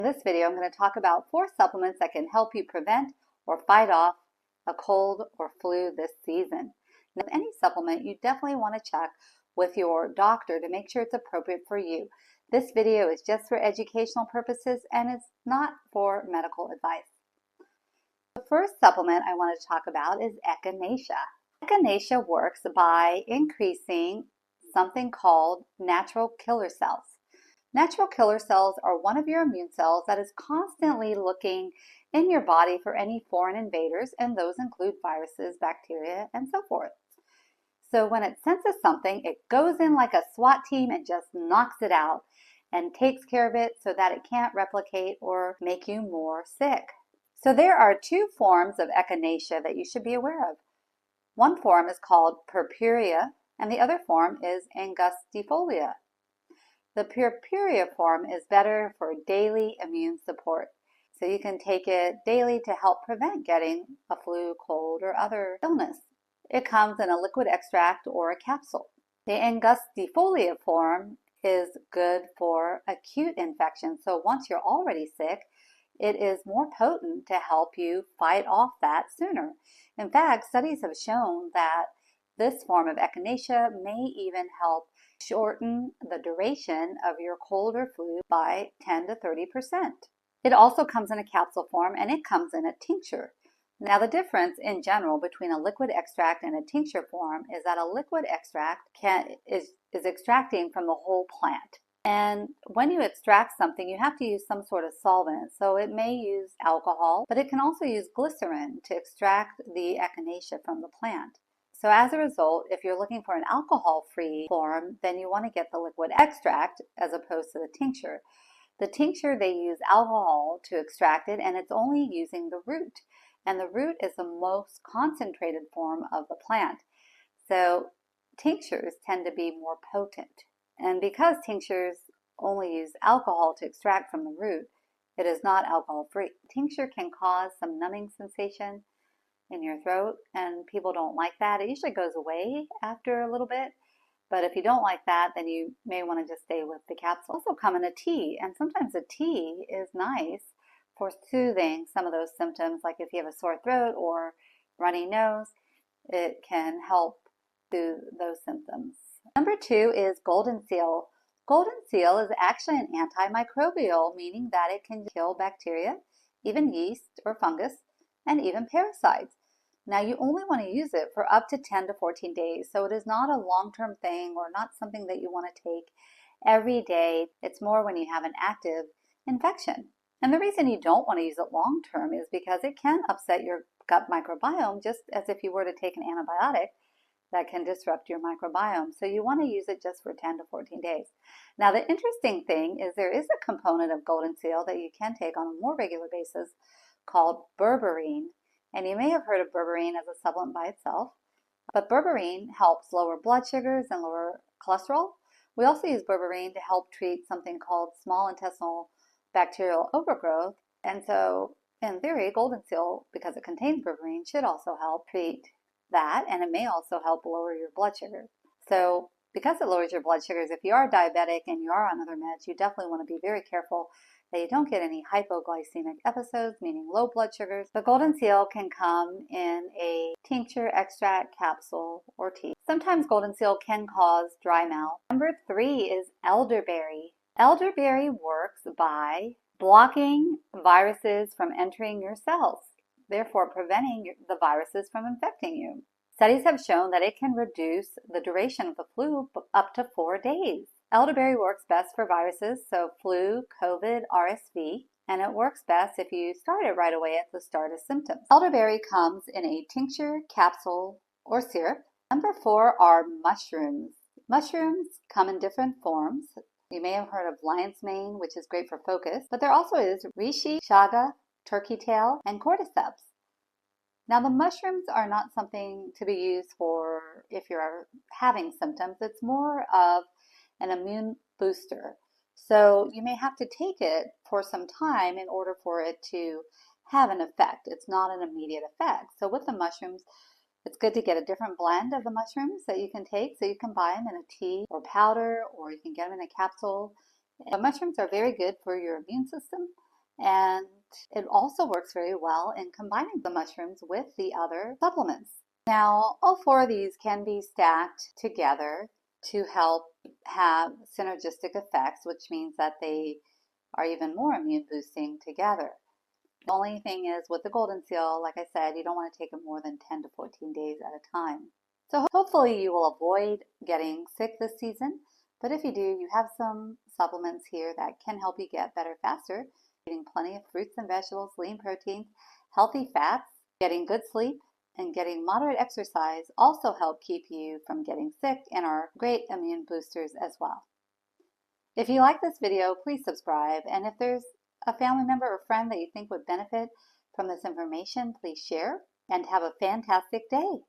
In this video, I'm going to talk about 4 supplements that can help you prevent or fight off a cold or flu this season. Now, with any supplement, you definitely want to check with your doctor to make sure it's appropriate for you. This video is just for educational purposes and it's not for medical advice. The first supplement I want to talk about is Echinacea. Echinacea works by increasing something called natural killer cells. Natural killer cells are one of your immune cells that is constantly looking in your body for any foreign invaders, and those include viruses, bacteria, and so forth. So when it senses something, it goes in like a SWAT team and just knocks it out and takes care of it so that it can't replicate or make you more sick. So there are 2 forms of Echinacea that you should be aware of. One form is called Purpurea, and the other form is Angustifolia. The Purpurea form is better for daily immune support. So you can take it daily to help prevent getting a flu, cold, or other illness. It comes in a liquid extract or a capsule. The Angustifolia form is good for acute infection. So once you're already sick, it is more potent to help you fight off that sooner. In fact, studies have shown that this form of Echinacea may even help shorten the duration of your cold or flu by 10 to 30%. It also comes in a capsule form and it comes in a tincture. Now the difference in general between a liquid extract and a tincture form is that a liquid extract is extracting from the whole plant. And when you extract something, you have to use some sort of solvent. So it may use alcohol, but it can also use glycerin to extract the Echinacea from the plant. So as a result, if you're looking for an alcohol-free form, then you want to get the liquid extract as opposed to the tincture. The tincture, they use alcohol to extract it, and it's only using the root. And the root is the most concentrated form of the plant. So tinctures tend to be more potent. And because tinctures only use alcohol to extract from the root, it is not alcohol-free. Tincture can cause some numbing sensation in your throat, and people don't like that. It usually goes away after a little bit, but if you don't like that, then you may want to just stay with the capsule. Also come in a tea, and sometimes a tea is nice for soothing some of those symptoms, like if you have a sore throat or runny nose, it can help soothe those symptoms. Number 2 is Goldenseal. Goldenseal is actually an antimicrobial, meaning that it can kill bacteria, even yeast or fungus, and even parasites. Now you only want to use it for up to 10 to 14 days, so it is not a long-term thing or not something that you want to take every day. It's more when you have an active infection. And the reason you don't want to use it long-term is because it can upset your gut microbiome, just as if you were to take an antibiotic that can disrupt your microbiome. So you want to use it just for 10 to 14 days. Now the interesting thing is there is a component of Goldenseal that you can take on a more regular basis called berberine. And you may have heard of berberine as a supplement by itself, but berberine helps lower blood sugars and lower cholesterol. We also use berberine to help treat something called small intestinal bacterial overgrowth. And so in theory, Goldenseal, because it contains berberine, should also help treat that, and it may also help lower your blood sugar. So because it lowers your blood sugars, if you are diabetic and you are on other meds, you definitely want to be very careful that you don't get any hypoglycemic episodes, meaning low blood sugars. The Goldenseal can come in a tincture, extract, capsule, or tea. Sometimes Goldenseal can cause dry mouth. Number 3 is Elderberry. Elderberry works by blocking viruses from entering your cells, therefore preventing the viruses from infecting you. Studies have shown that it can reduce the duration of the flu up to 4 days. Elderberry works best for viruses, so flu, COVID, RSV, and it works best if you start it right away at the start of symptoms. Elderberry comes in a tincture, capsule, or syrup. Number 4 are mushrooms. Mushrooms come in different forms. You may have heard of lion's mane, which is great for focus, but there also is Reishi, Chaga, turkey tail, and Cordyceps. Now the mushrooms are not something to be used for if you're having symptoms. It's more of an immune booster. So you may have to take it for some time in order for it to have an effect. It's not an immediate effect. So with the mushrooms, it's good to get a different blend of the mushrooms that you can take. So you can buy them in a tea or powder, or you can get them in a capsule. The mushrooms are very good for your immune system. And it also works very well in combining the mushrooms with the other supplements. Now, all four of these can be stacked together to help have synergistic effects, which means that they are even more immune boosting together. The only thing is with the Goldenseal, like I said, you don't want to take it more than 10 to 14 days at a time. So hopefully you will avoid getting sick this season, but if you do, you have some supplements here that can help you get better faster. Eating plenty of fruits and vegetables, lean proteins, healthy fats, getting good sleep, and getting moderate exercise also help keep you from getting sick and are great immune boosters as well. If you like this video, please subscribe, and if there's a family member or friend that you think would benefit from this information, please share, and have a fantastic day.